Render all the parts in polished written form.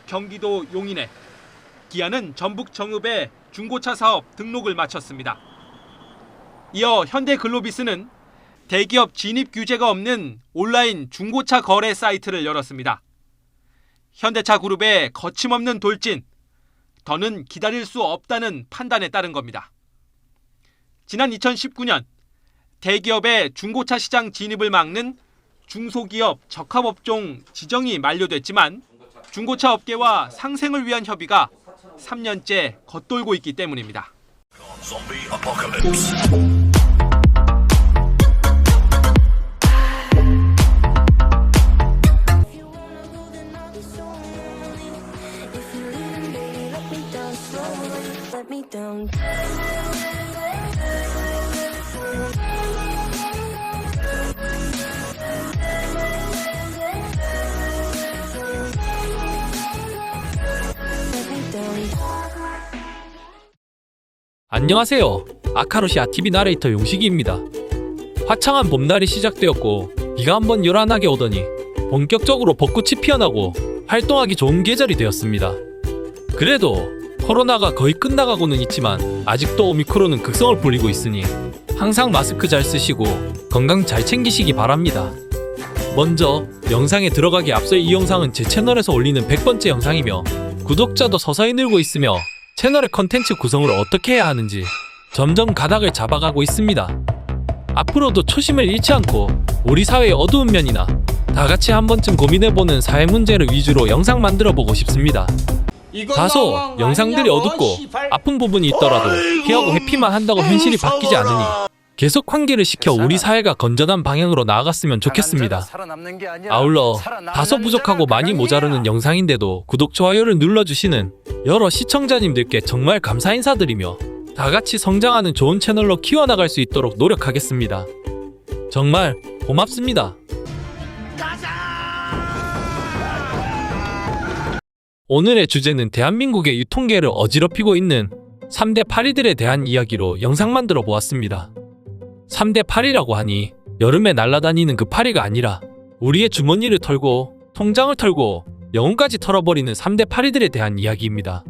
경기도 용인에 기아는 전북 정읍에 중고차 사업 등록을 마쳤습니다. 이어 현대글로비스는 대기업 진입 규제가 없는 온라인 중고차 거래 사이트를 열었습니다. 현대차 그룹의 거침없는 돌진, 더는 기다릴 수 없다는 판단에 따른 겁니다. 지난 2019년 대기업의 중고차 시장 진입을 막는 중소기업 적합업종 지정이 만료됐지만 중고차 업계와 상생을 위한 협의가 3년째 겉돌고 있기 때문입니다. 안녕하세요. 아카로시아 TV 나레이터 용식이입니다. 화창한 봄날이 시작되었고 비가 한번 요란하게 오더니 본격적으로 벚꽃이 피어나고 활동하기 좋은 계절이 되었습니다. 그래도 코로나가 거의 끝나가고는 있지만 아직도 오미크론은 극성을 부리고 있으니 항상 마스크 잘 쓰시고 건강 잘 챙기시기 바랍니다. 먼저 영상에 들어가기 앞서 이 영상은 제 채널에서 올리는 100번째 영상이며 구독자도 서서히 늘고 있으며 채널의 컨텐츠 구성을 어떻게 해야 하는지 점점 가닥을 잡아가고 있습니다. 앞으로도 초심을 잃지 않고 우리 사회의 어두운 면이나 다같이 한 번쯤 고민해보는 사회 문제를 위주로 영상 만들어보고 싶습니다. 다소 영상들이 어둡고 아픈 부분이 있더라도 피하고 회피만 한다고 현실이 바뀌지 않으니 계속 환기를 시켜 우리 사회가 건전한 방향으로 나아갔으면 좋겠습니다. 아울러 다소 부족하고 많이 모자르는 영상인데도 구독, 좋아요를 눌러주시는 여러 시청자님들께 정말 감사 인사드리며 다같이 성장하는 좋은 채널로 키워나갈 수 있도록 노력하겠습니다. 정말 고맙습니다. 오늘의 주제는 대한민국의 유통계를 어지럽히고 있는 3대 파리들에 대한 이야기로 영상 만들어 보았습니다. 3대 파리라고 하니 여름에 날아다니는 그 파리가 아니라 우리의 주머니를 털고 통장을 털고 영혼까지 털어버리는 3대 파리들에 대한 이야기입니다.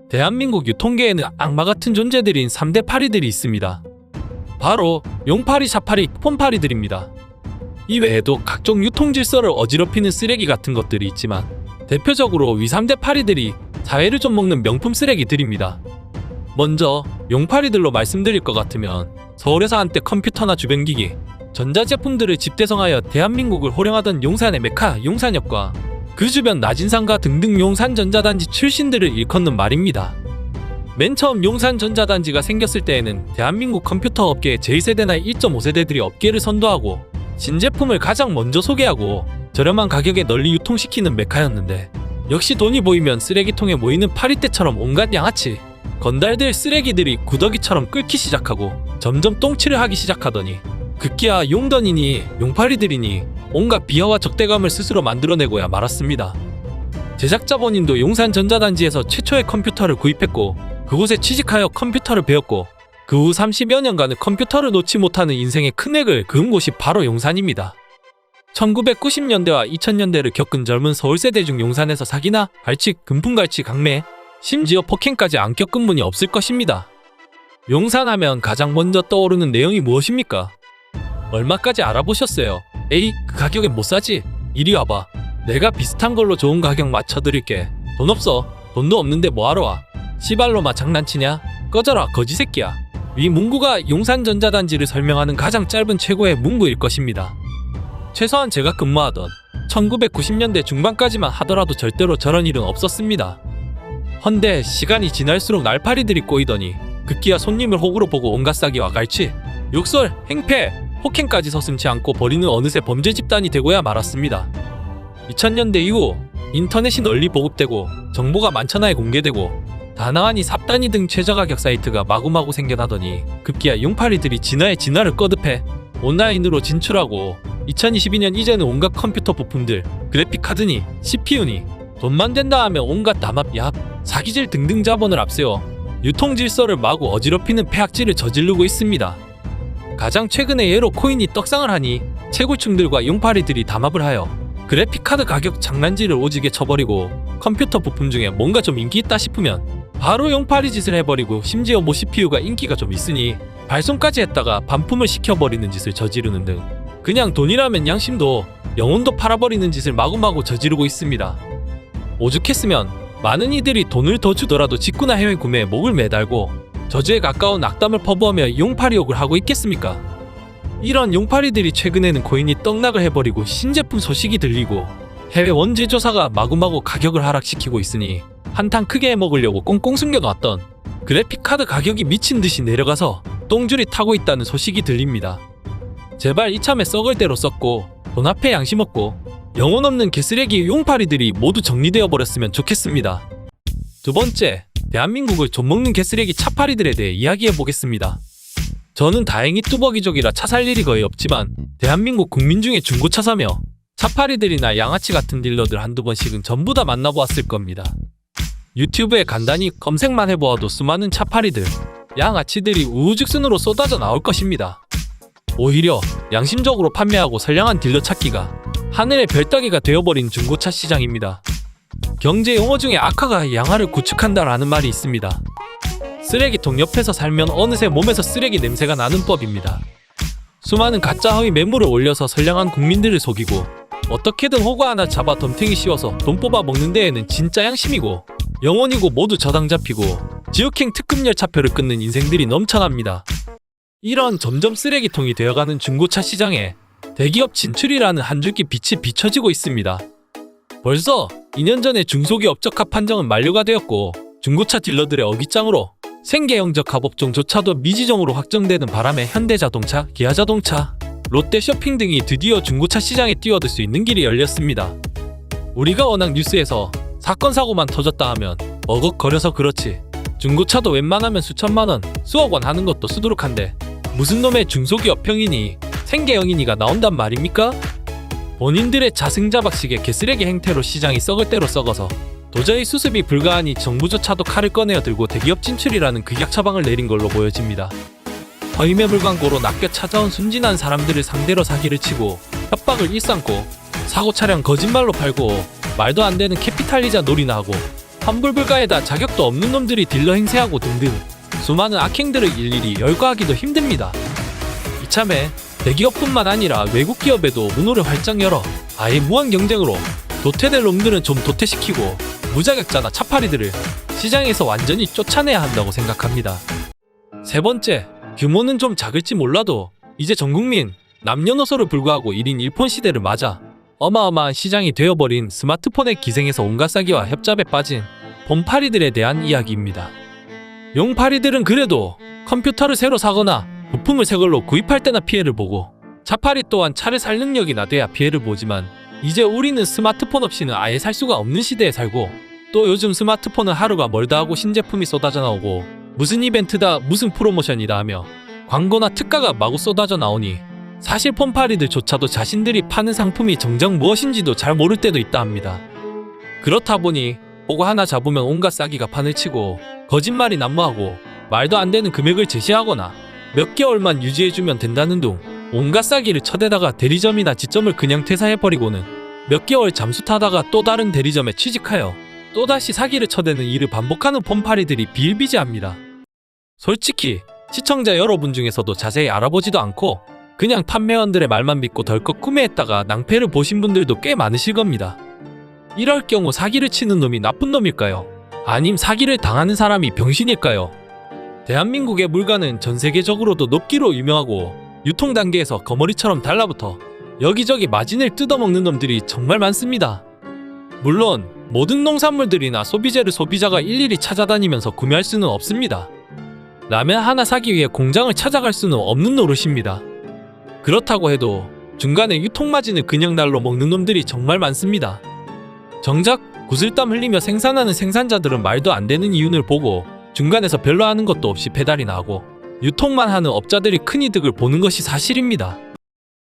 대한민국 유통계에는 악마 같은 존재들인 3대 파리들이 있습니다. 바로 용파리, 샤파리, 폰파리들입니다. 이외에도 각종 유통 질서를 어지럽히는 쓰레기 같은 것들이 있지만 대표적으로 위 3대 파리들이 사회를 좀 먹는 명품 쓰레기들입니다. 먼저 용파리들로 말씀드릴 것 같으면 서울에서 한때 컴퓨터나 주변기기, 전자제품들을 집대성하여 대한민국을 호령하던 용산의 메카 용산역과 그 주변 나진상가 등등 용산전자단지 출신들을 일컫는 말입니다. 맨 처음 용산전자단지가 생겼을 때에는 대한민국 컴퓨터 업계의 제2세대나 1.5세대들이 업계를 선도하고 신제품을 가장 먼저 소개하고 저렴한 가격에 널리 유통시키는 메카였는데 역시 돈이 보이면 쓰레기통에 모이는 파리떼처럼 온갖 양아치, 건달들 쓰레기들이 구더기처럼 끓기 시작하고 점점 똥칠을 하기 시작하더니 급기야 용던이니 용파리들이니 온갖 비하와 적대감을 스스로 만들어내고야 말았습니다. 제작자 본인도 용산전자단지에서 최초의 컴퓨터를 구입했고 그곳에 취직하여 컴퓨터를 배웠고 그 후 30여 년간은 컴퓨터를 놓지 못하는 인생의 큰 획을 그은 곳이 바로 용산입니다. 1990년대와 2000년대를 겪은 젊은 서울세대 중 용산에서 사기나 발칙, 금품갈취, 강매, 심지어 폭행까지 안 겪은 분이 없을 것입니다. 용산하면 가장 먼저 떠오르는 내용이 무엇입니까? 얼마까지 알아보셨어요? 에이, 그 가격엔 못 사지? 이리 와봐. 내가 비슷한 걸로 좋은 가격 맞춰드릴게. 돈 없어. 돈도 없는데 뭐하러 와? 씨발로마 장난치냐? 꺼져라 거지 새끼야. 이 문구가 용산전자단지를 설명하는 가장 짧은 최고의 문구일 것입니다. 최소한 제가 근무하던 1990년대 중반까지만 하더라도 절대로 저런 일은 없었습니다. 헌데 시간이 지날수록 날파리들이 꼬이더니 급기야 손님을 호구로 보고 온갖 싸기와 갈취, 욕설, 행패, 폭행까지 서슴지 않고 벌이는 어느새 범죄 집단이 되고야 말았습니다. 2000년대 이후 인터넷이 널리 보급되고 정보가 만천하에 공개되고 다나와니 삽단이 등 최저가격 사이트가 마구마구 생겨나더니 급기야 용파리들이 진화에 진화를 거듭해 온라인으로 진출하고 2022년 이제는 온갖 컴퓨터 부품들, 그래픽카드니 CPU니 돈만 된다 하면 온갖 담합, 야합, 사기질 등등 자본을 앞세워 유통질서를 마구 어지럽히는 폐악질을 저지르고 있습니다. 가장 최근의 예로 코인이 떡상을 하니 채굴충들과 용파리들이 담합을 하여 그래픽카드 가격 장난질을 오지게 쳐버리고 컴퓨터 부품 중에 뭔가 좀 인기 있다 싶으면 바로 용팔이 짓을 해버리고, 심지어 CPU가 인기가 좀 있으니 발송까지 했다가 반품을 시켜버리는 짓을 저지르는 등 그냥 돈이라면 양심도 영혼도 팔아버리는 짓을 마구마구 저지르고 있습니다. 오죽했으면 많은 이들이 돈을 더 주더라도 직구나 해외 구매에 목을 매달고 저주에 가까운 악담을 퍼부으며 용팔이 욕을 하고 있겠습니까? 이런 용팔이들이 최근에는 코인이 떡락을 해버리고 신제품 소식이 들리고 해외 원재조사가 마구마구 가격을 하락시키고 있으니 한탕 크게 해먹으려고 꽁꽁 숨겨놨던 그래픽카드 가격이 미친듯이 내려가서 똥줄이 타고 있다는 소식이 들립니다. 제발 이참에 썩을 대로 썩고 돈 앞에 양심 없고 영혼 없는 개쓰레기 용팔이들이 모두 정리되어 버렸으면 좋겠습니다. 두 번째, 대한민국을 좀먹는 개쓰레기 차팔이들에 대해 이야기해 보겠습니다. 저는 다행히 뚜벅이족이라 차 살 일이 거의 없지만 대한민국 국민 중에 중고차 사며 차팔이들이나 양아치 같은 딜러들 한두 번씩은 전부 다 만나보았을 겁니다. 유튜브에 간단히 검색만 해보아도 수많은 차팔이들, 양아치들이 우후죽순으로 쏟아져 나올 것입니다. 오히려 양심적으로 판매하고 선량한 딜러 찾기가 하늘의 별따기가 되어버린 중고차 시장입니다. 경제 용어 중에 악화가 양화를 구축한다라는 말이 있습니다. 쓰레기통 옆에서 살면 어느새 몸에서 쓰레기 냄새가 나는 법입니다. 수많은 가짜 허위 매물을 올려서 선량한 국민들을 속이고 어떻게든 호구 하나 잡아 덤탱이 씌워서 돈 뽑아 먹는 데에는 진짜 양심이고 영혼이고 모두 저당 잡히고 지옥행 특급 열차표를 끊는 인생들이 넘쳐납니다. 이런 점점 쓰레기통이 되어가는 중고차 시장에 대기업 진출이라는 한 줄기 빛이 비춰지고 있습니다. 벌써 2년 전에 중소기업 적합 판정은 만료가 되었고 중고차 딜러들의 어깃장으로 생계형적 합업종조차도 미지정으로 확정되는 바람에 현대자동차, 기아자동차, 롯데쇼핑 등이 드디어 중고차 시장에 뛰어들 수 있는 길이 열렸습니다. 우리가 워낙 뉴스에서 사건 사고만 터졌다 하면 어걱거려서 그렇지 중고차도 웬만하면 수천만원, 수억원 하는 것도 수두룩한데 무슨 놈의 중소기업 평인이 생계형인이가 나온단 말입니까? 본인들의 자승자박식의 개쓰레기 행태로 시장이 썩을 대로 썩어서 도저히 수습이 불가하니 정부조차도 칼을 꺼내어 들고 대기업 진출이라는 극약 처방을 내린 걸로 보여집니다. 허위매물 광고로 낚여 찾아온 순진한 사람들을 상대로 사기를 치고 협박을 일삼고 사고 차량 거짓말로 팔고 말도 안 되는 캐피탈리자 놀이나 하고 환불불가에다 자격도 없는 놈들이 딜러 행세하고 등등 수많은 악행들을 일일이 열거하기도 힘듭니다. 이참에 대기업뿐만 아니라 외국 기업에도 문호를 활짝 열어 아예 무한 경쟁으로 도태될 놈들은 좀 도태시키고 무자격자나 차팔이들을 시장에서 완전히 쫓아내야 한다고 생각합니다. 세 번째, 규모는 좀 작을지 몰라도 이제 전국민 남녀노소를 불구하고 1인 1폰 시대를 맞아 어마어마한 시장이 되어버린 스마트폰의 기생에서 온갖 싸기와 협잡에 빠진 폰팔이들에 대한 이야기입니다. 용팔이들은 그래도 컴퓨터를 새로 사거나 부품을 새걸로 구입할 때나 피해를 보고 차팔이 또한 차를 살 능력이나 돼야 피해를 보지만 이제 우리는 스마트폰 없이는 아예 살 수가 없는 시대에 살고 또 요즘 스마트폰은 하루가 멀다 하고 신제품이 쏟아져 나오고 무슨 이벤트다 무슨 프로모션이다 하며 광고나 특가가 마구 쏟아져 나오니 사실 폰팔이들조차도 자신들이 파는 상품이 정작 무엇인지도 잘 모를 때도 있다 합니다. 그렇다 보니 보고 하나 잡으면 온갖 싸기가 판을 치고 거짓말이 난무하고 말도 안 되는 금액을 제시하거나 몇 개월만 유지해주면 된다는 둥 온갖 싸기를 쳐대다가 대리점이나 지점을 그냥 퇴사해버리고는 몇 개월 잠수 타다가 또 다른 대리점에 취직하여 또다시 사기를 쳐대는 일을 반복하는 폰팔이들이 비일비재합니다. 솔직히 시청자 여러분 중에서도 자세히 알아보지도 않고 그냥 판매원들의 말만 믿고 덜컥 구매했다가 낭패를 보신 분들도 꽤 많으실 겁니다. 이럴 경우 사기를 치는 놈이 나쁜 놈일까요? 아님 사기를 당하는 사람이 병신일까요? 대한민국의 물가는 전 세계적으로도 높기로 유명하고 유통 단계에서 거머리처럼 달라붙어 여기저기 마진을 뜯어먹는 놈들이 정말 많습니다. 물론 모든 농산물들이나 소비재를 소비자가 일일이 찾아다니면서 구매할 수는 없습니다. 라면 하나 사기 위해 공장을 찾아갈 수는 없는 노릇입니다. 그렇다고 해도 중간에 유통마진을 그냥 날로 먹는 놈들이 정말 많습니다. 정작 구슬땀 흘리며 생산하는 생산자들은 말도 안 되는 이윤을 보고 중간에서 별로 하는 것도 없이 배달이 나고 유통만 하는 업자들이 큰 이득을 보는 것이 사실입니다.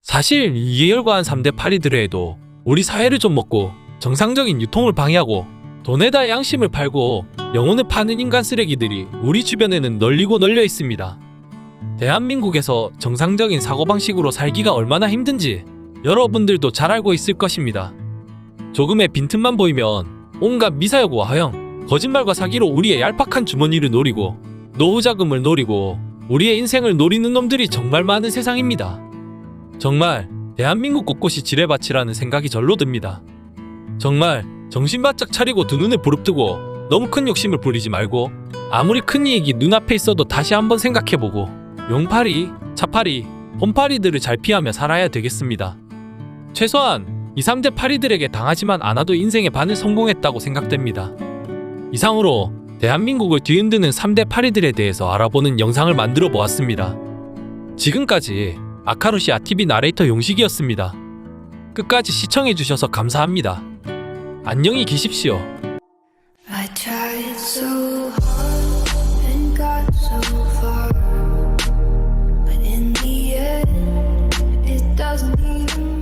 사실 이해열과한 3대 파리들에도 우리 사회를 좀 먹고 정상적인 유통을 방해하고 돈에다 양심을 팔고 영혼을 파는 인간 쓰레기들이 우리 주변에는 널리고 널려 있습니다. 대한민국에서 정상적인 사고방식으로 살기가 얼마나 힘든지 여러분들도 잘 알고 있을 것입니다. 조금의 빈틈만 보이면 온갖 미사여구와 허영, 거짓말과 사기로 우리의 얄팍한 주머니를 노리고 노후 자금을 노리고 우리의 인생을 노리는 놈들이 정말 많은 세상입니다. 정말 대한민국 곳곳이 지뢰밭이라는 생각이 절로 듭니다. 정말 정신 바짝 차리고 두 눈에 부릅뜨고 너무 큰 욕심을 부리지 말고 아무리 큰 이익이 눈앞에 있어도 다시 한번 생각해보고 용팔이, 차팔이, 봄팔이들을 잘 피하며 살아야 되겠습니다. 최소한 2, 3대 파리들에게 당하지만 않아도 인생의 반을 성공했다고 생각됩니다. 이상으로 대한민국을 뒤흔드는 3대 파리들에 대해서 알아보는 영상을 만들어 보았습니다. 지금까지 아카루시 아TV 나레이터 용식이었습니다. 끝까지 시청해주셔서 감사합니다. 안녕히 계십시오. I tried so hard and got so far, but in the end, it doesn't even